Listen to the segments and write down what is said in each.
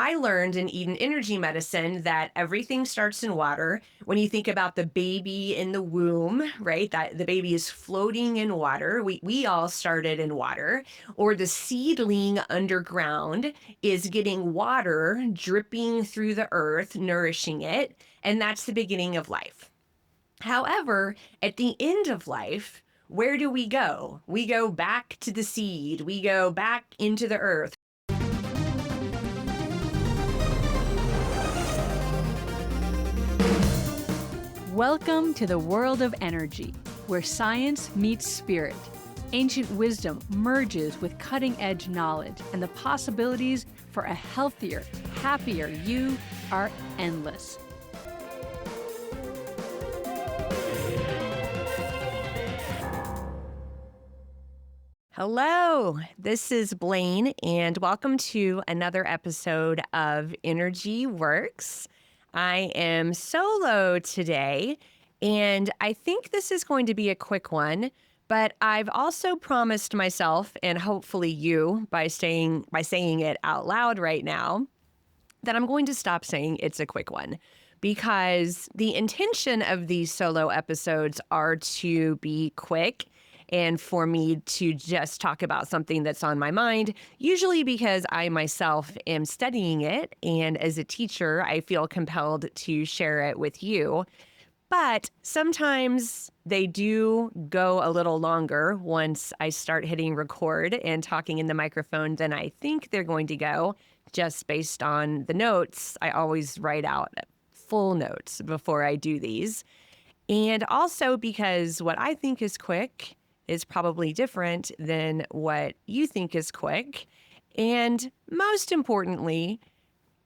I learned in Eden Energy Medicine that everything starts in water. When you think about the baby in the womb, right? That the baby is floating in water. We all started in water. Or the seedling underground is getting water dripping through the earth, nourishing it, and that's the beginning of life. However, at the end of life, where do we go? We go back to the seed. We go back into the earth. Welcome to the world of energy, where science meets spirit. Ancient wisdom merges with cutting-edge knowledge, and the possibilities for a healthier, happier you are endless. Hello, this is Blaine, and welcome to another episode of Energy Works. I am solo today, and I think this is going to be a quick one, but I've also promised myself, and hopefully you, by saying it out loud right now, that I'm going to stop saying it's a quick one, because the intention of these solo episodes are to be quick and for me to just talk about something that's on my mind, usually because I myself am studying it. And as a teacher, I feel compelled to share it with you. But sometimes they do go a little longer once I start hitting record and talking in the microphone than I think they're going to go, just based on the notes. I always write out full notes before I do these. And also because what I think is quick is probably different than what you think is quick. And most importantly,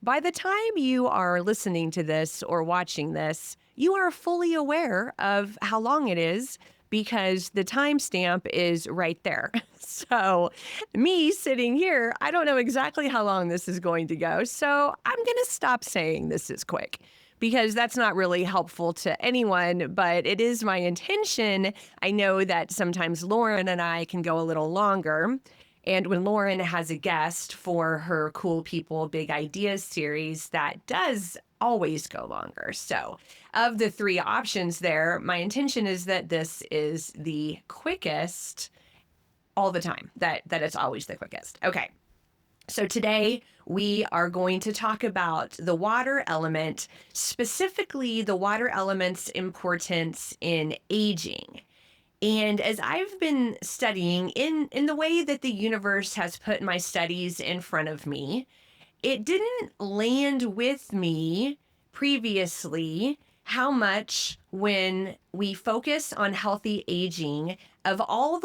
by the time you are listening to this or watching this, you are fully aware of how long it is because the timestamp is right there. So me sitting here, I don't know exactly how long this is going to go. So I'm going to stop saying this is quick, because that's not really helpful to anyone, but it is my intention. I know that sometimes Lauren and I can go a little longer. And when Lauren has a guest for her Cool People Big Ideas series, that does always go longer. So of the three options there, my intention is that this is the quickest all the time, that it's always the quickest. Okay. So today we are going to talk about the water element, specifically the water element's importance in aging. And as I've been studying in the way that the universe has put my studies in front of me, it didn't land with me previously how much, when we focus on healthy aging, of all of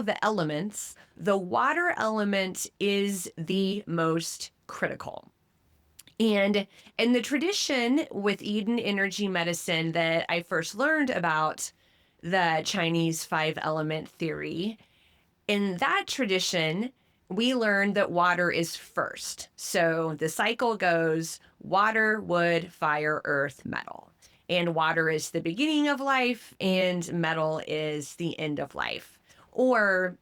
the elements, the water element is the most critical. And in the tradition with Eden Energy Medicine that I first learned about, the Chinese five element theory, in that tradition, we learned that water is first. So the cycle goes water, wood, fire, earth, metal. And water is the beginning of life, and metal is the end of life, or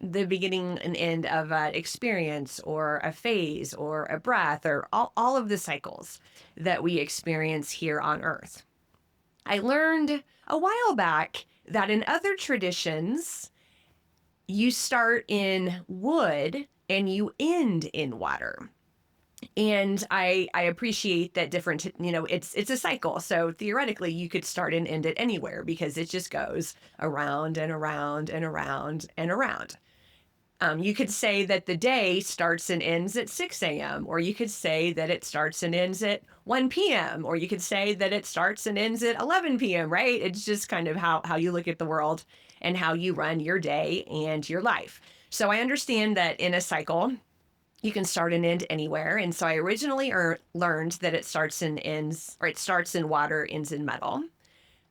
the beginning and end of an experience, or a phase, or a breath, or all of the cycles that we experience here on earth. I learned a while back that in other traditions, you start in wood and you end in water. And I appreciate that different, it's a cycle. So theoretically, you could start and end it anywhere because it just goes around and around and around and around. You could say that the day starts and ends at 6 a.m., or you could say that it starts and ends at 1 p.m., or you could say that it starts and ends at 11 p.m., right? It's just kind of how you look at the world and how you run your day and your life. So I understand that in a cycle, you can start and end anywhere. And so I originally learned that it starts and ends, or it starts in water, ends in metal.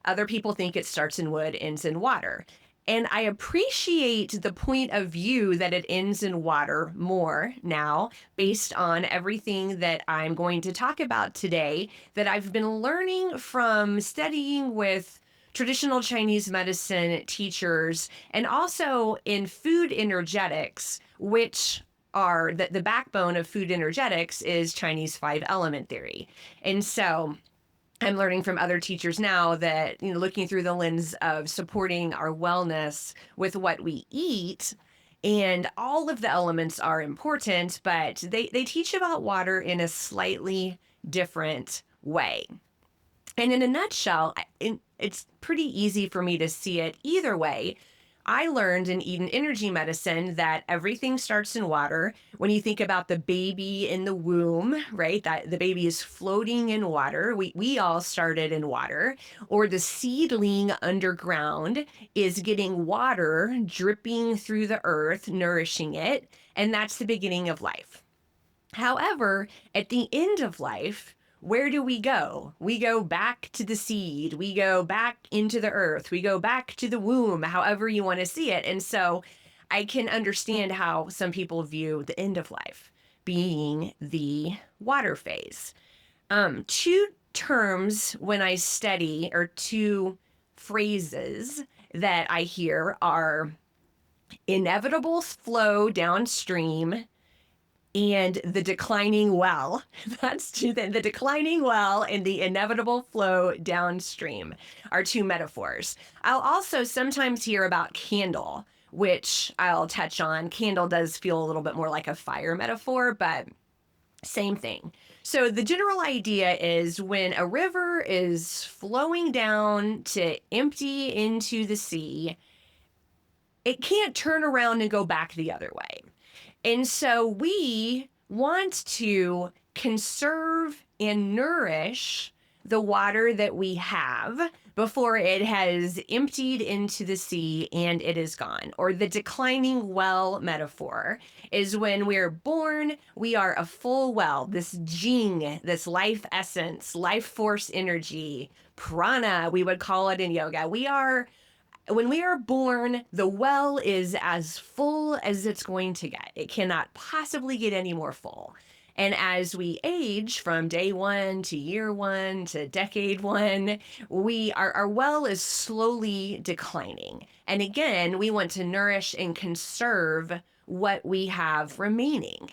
Other people think it starts in wood, ends in water. And I appreciate the point of view that it ends in water more now, based on everything that I'm going to talk about today, that I've been learning from studying with traditional Chinese medicine teachers, and also in food energetics, which are the backbone of food energetics is Chinese 5 element theory. And so I'm learning from other teachers now that, looking through the lens of supporting our wellness with what we eat, and all of the elements are important, but they teach about water in a slightly different way. And in a nutshell, it's pretty easy for me to see it either way. I learned in Eden Energy Medicine that everything starts in water. When you think about the baby in the womb, right, that the baby is floating in water. We all started in water. Or the seedling underground is getting water dripping through the earth, nourishing it. And that's the beginning of life. However, at the end of life, where do we go? We go back to the seed. We go back into the earth. We go back to the womb, however you want to see it. And so I can understand how some people view the end of life being the water phase. Two terms when I study, or two phrases that I hear, are inevitable flow downstream and the declining well. That's two things. The declining well and the inevitable flow downstream are two metaphors. I'll also sometimes hear about candle, which I'll touch on. Candle does feel a little bit more like a fire metaphor, but same thing. So the general idea is when a river is flowing down to empty into the sea, it can't turn around and go back the other way. And so we want to conserve and nourish the water that we have before it has emptied into the sea and it is gone. Or the declining well metaphor is when we're born, we are a full well, this Jing, this life essence, life force energy, prana, we would call it in yoga. When we are born, the well is as full as it's going to get. It cannot possibly get any more full. And as we age from day one to year one to decade one, our well is slowly declining. And again, we want to nourish and conserve what we have remaining.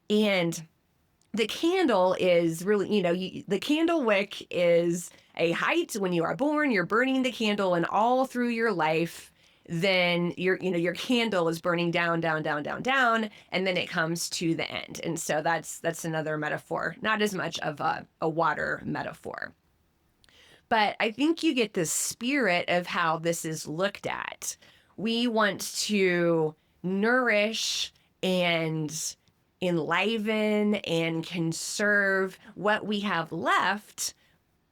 And the candle is really, the candle wick is a height. When you are born, you're burning the candle, and all through your life, then your candle is burning down, down, down, down, down, and then it comes to the end. And so that's another metaphor, not as much of a water metaphor. But I think you get the spirit of how this is looked at. We want to nourish and enliven and conserve what we have left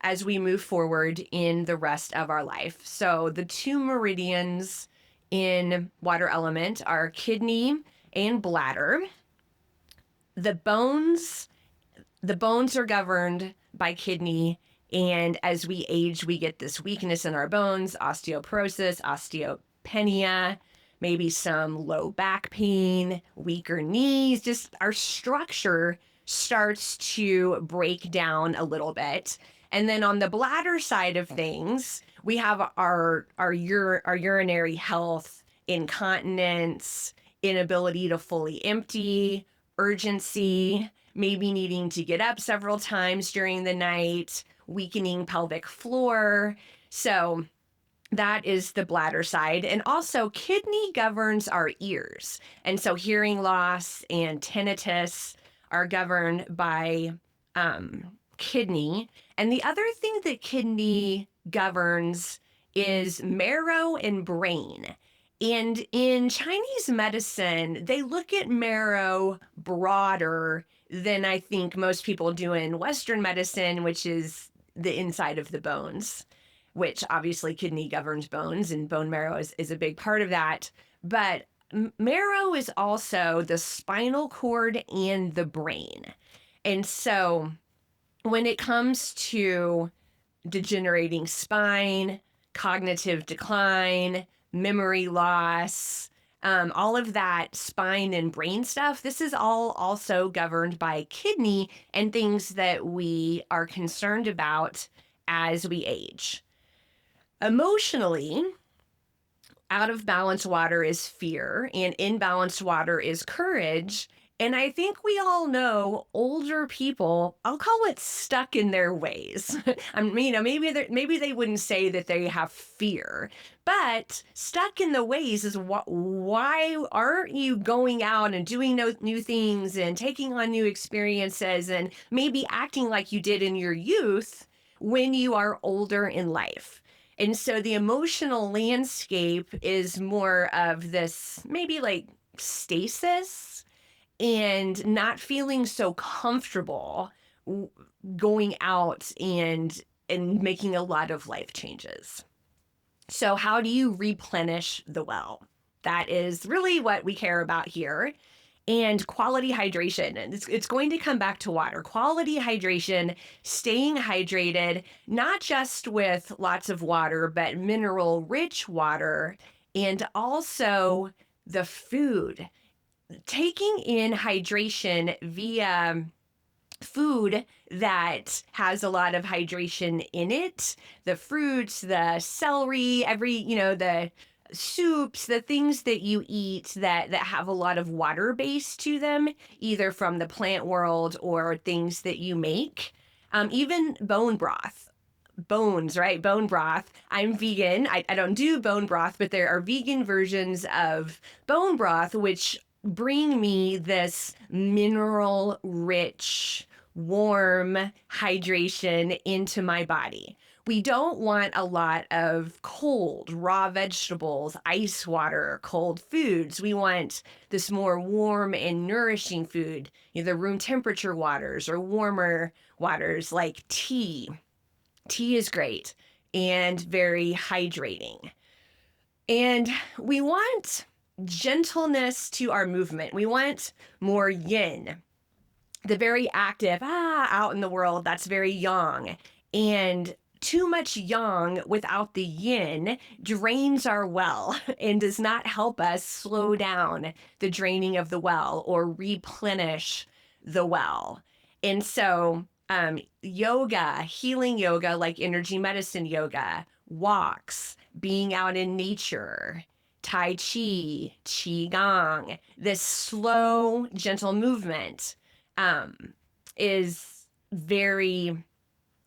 as we move forward in the rest of our life. So the two meridians in water element are kidney and bladder. The bones are governed by kidney, and as we age, we get this weakness in our bones, osteoporosis, osteopenia, maybe some low back pain, weaker knees, just our structure starts to break down a little bit. And then on the bladder side of things, we have our urinary health, incontinence, inability to fully empty, urgency, maybe needing to get up several times during the night, weakening pelvic floor. So that is the bladder side. And also kidney governs our ears. And so hearing loss and tinnitus are governed by kidney. And the other thing that kidney governs is marrow and brain. And in Chinese medicine, they look at marrow broader than I think most people do in Western medicine, which is the inside of the bones, which obviously kidney governs bones, and bone marrow is a big part of that. But marrow is also the spinal cord and the brain. And so when it comes to degenerating spine, cognitive decline, memory loss, all of that spine and brain stuff, this is all also governed by kidney and things that we are concerned about as we age. Emotionally, out of balance water is fear, and in balanced water is courage. And I think we all know older people, I'll call it stuck in their ways. I mean, maybe they wouldn't say that they have fear, but stuck in the ways is why aren't you going out and doing new things and taking on new experiences and maybe acting like you did in your youth when you are older in life? And so the emotional landscape is more of this maybe like stasis and not feeling so comfortable w- going out and making a lot of life changes. So how do you replenish the well? That is really what we care about here. And quality hydration. And it's going to come back to water. Quality hydration, staying hydrated, not just with lots of water, but mineral rich water, and also the food. Taking in hydration via food that has a lot of hydration in it, the fruits, the celery, the soups, the things that you eat that have a lot of water base to them, either from the plant world or things that you make. Even bone broth. Bones, right? Bone broth. I'm vegan. I don't do bone broth, but there are vegan versions of bone broth, which bring me this mineral rich, warm hydration into my body. We don't want a lot of cold, raw vegetables, ice water, cold foods. We want this more warm and nourishing food, either room temperature waters or warmer waters like tea. Tea is great and very hydrating. And we want gentleness to our movement. We want more yin, the very active, out in the world, that's very yang. And too much yang without the yin drains our well and does not help us slow down the draining of the well or replenish the well. And so, yoga, healing yoga, like energy medicine yoga, walks, being out in nature, Tai Chi, Qigong, this slow, gentle movement is very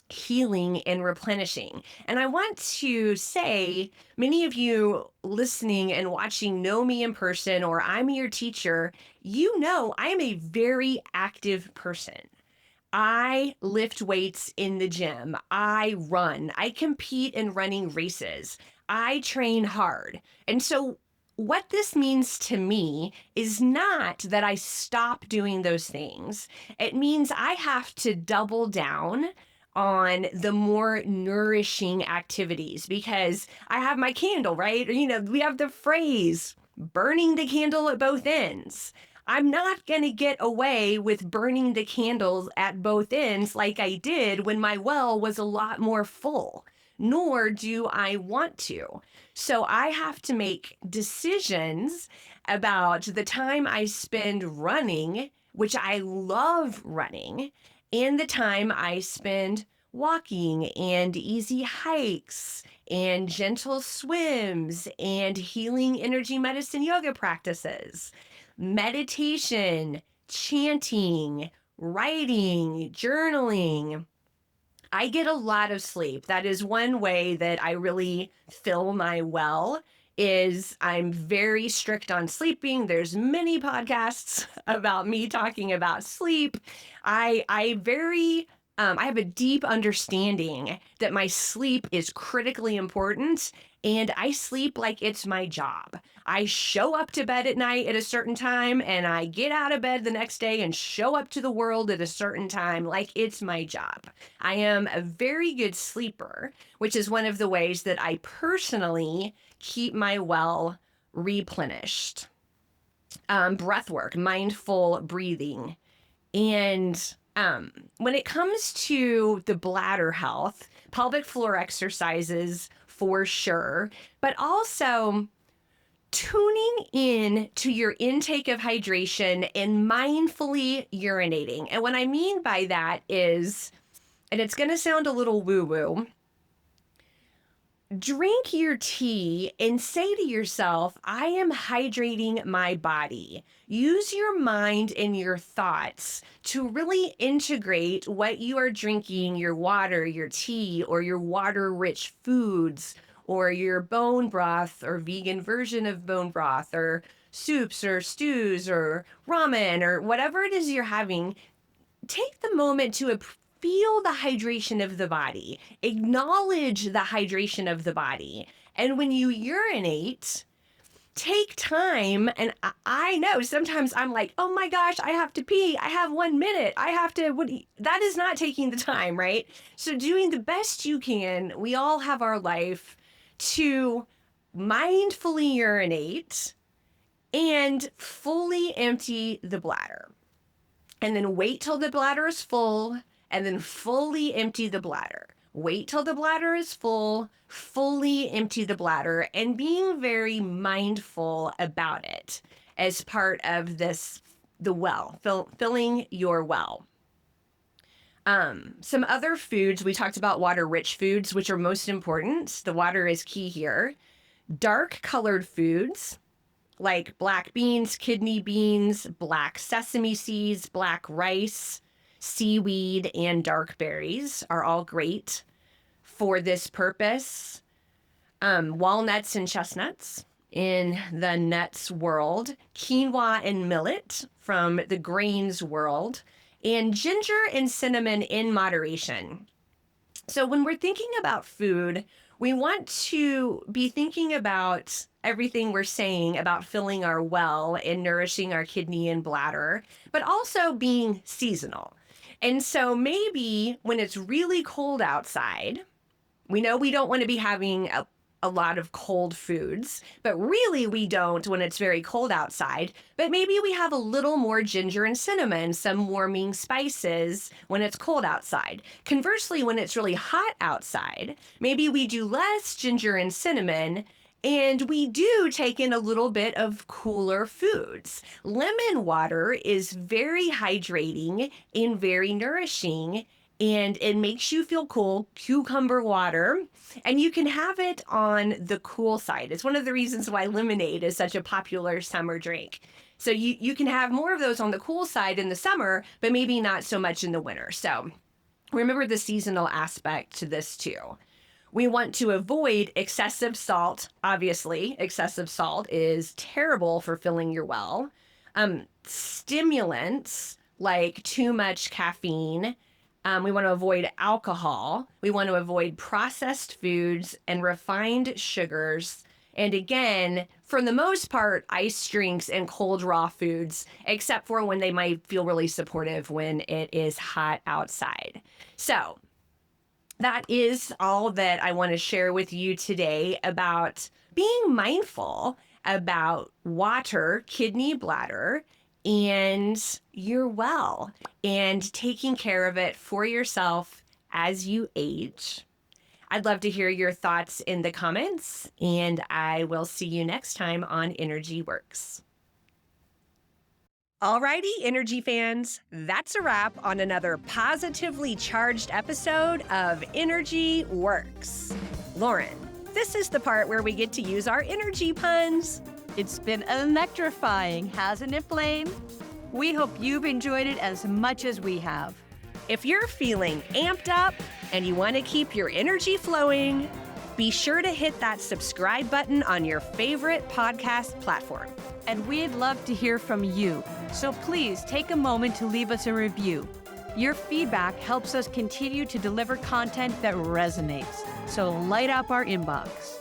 healing and replenishing. And I want to say, many of you listening and watching know me in person, or I'm your teacher. You know, I am a very active person. I lift weights in the gym. I run. I compete in running races. I train hard. And so, what this means to me is not that I stop doing those things. It means I have to double down on the more nourishing activities because I have my candle, right? We have the phrase burning the candle at both ends. I'm not going to get away with burning the candles at both ends like I did when my well was a lot more full, nor do I want to. So I have to make decisions about the time I spend running, which I love running, and the time I spend walking and easy hikes and gentle swims and healing energy medicine yoga practices, meditation, chanting, writing, journaling. I get a lot of sleep. That is one way that I really fill my well is I'm very strict on sleeping. There's many podcasts about me talking about sleep. I have a deep understanding that my sleep is critically important and I sleep like it's my job. I show up to bed at night at a certain time and I get out of bed the next day and show up to the world at a certain time like it's my job. I am a very good sleeper, which is one of the ways that I personally keep my well replenished. Breath work, mindful breathing. And when it comes to the bladder health, pelvic floor exercises for sure, but also tuning in to your intake of hydration and mindfully urinating. And what I mean by that is, and it's going to sound a little woo woo, drink your tea and say to yourself, I am hydrating my body. Use your mind and your thoughts to really integrate what you are drinking, your water, your tea, or your water-rich foods, or your bone broth or vegan version of bone broth, or soups or stews or ramen or whatever it is you're having. Take the moment to feel the hydration of the body, acknowledge the hydration of the body. And when you urinate, take time. And I know sometimes I'm like, oh my gosh, I have to pee. I have 1 minute. I have to, that is not taking the time, right? So doing the best you can, we all have our life to mindfully urinate and fully empty the bladder. And then wait till the bladder is full, and then fully empty the bladder. Wait till the bladder is full, fully empty the bladder, and being very mindful about it as part of this, the well, filling your well. Some other foods, we talked about water-rich foods, which are most important. The water is key here. Dark colored foods, like black beans, kidney beans, black sesame seeds, black rice, seaweed, and dark berries are all great for this purpose. Walnuts and chestnuts in the nuts world, quinoa and millet from the grains world, and ginger and cinnamon in moderation. So when we're thinking about food, we want to be thinking about everything we're saying about filling our well and nourishing our kidney and bladder, but also being seasonal. And so maybe when it's really cold outside, we know we don't want to be having a lot of cold foods, but really we don't when it's very cold outside. But maybe we have a little more ginger and cinnamon, some warming spices when it's cold outside. Conversely, when it's really hot outside, maybe we do less ginger and cinnamon, and we do take in a little bit of cooler foods. Lemon water is very hydrating and very nourishing, and it makes you feel cool. Cucumber water, and you can have it on the cool side. It's one of the reasons why lemonade is such a popular summer drink. So you can have more of those on the cool side in the summer, but maybe not so much in the winter. So remember the seasonal aspect to this too. We want to avoid excessive salt. Obviously, excessive salt is terrible for filling your well. Stimulants like too much caffeine. We want to avoid alcohol. We want to avoid processed foods and refined sugars. And again, for the most part, ice drinks and cold raw foods, except for when they might feel really supportive when it is hot outside. So that is all that I want to share with you today about being mindful about water, kidney, bladder, and your well, and taking care of it for yourself as you age. I'd love to hear your thoughts in the comments, and I will see you next time on Energy Works. Alrighty, Energy fans, that's a wrap on another positively charged episode of Energy Works. Lauren, this is the part where we get to use our energy puns. It's been electrifying, hasn't it, Blaine? We hope you've enjoyed it as much as we have. If you're feeling amped up and you want to keep your energy flowing, be sure to hit that subscribe button on your favorite podcast platform. And we'd love to hear from you, so please take a moment to leave us a review. Your feedback helps us continue to deliver content that resonates, so light up our inbox.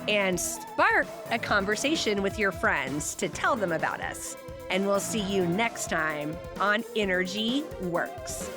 And spark a conversation with your friends to tell them about us. And we'll see you next time on Energy Works.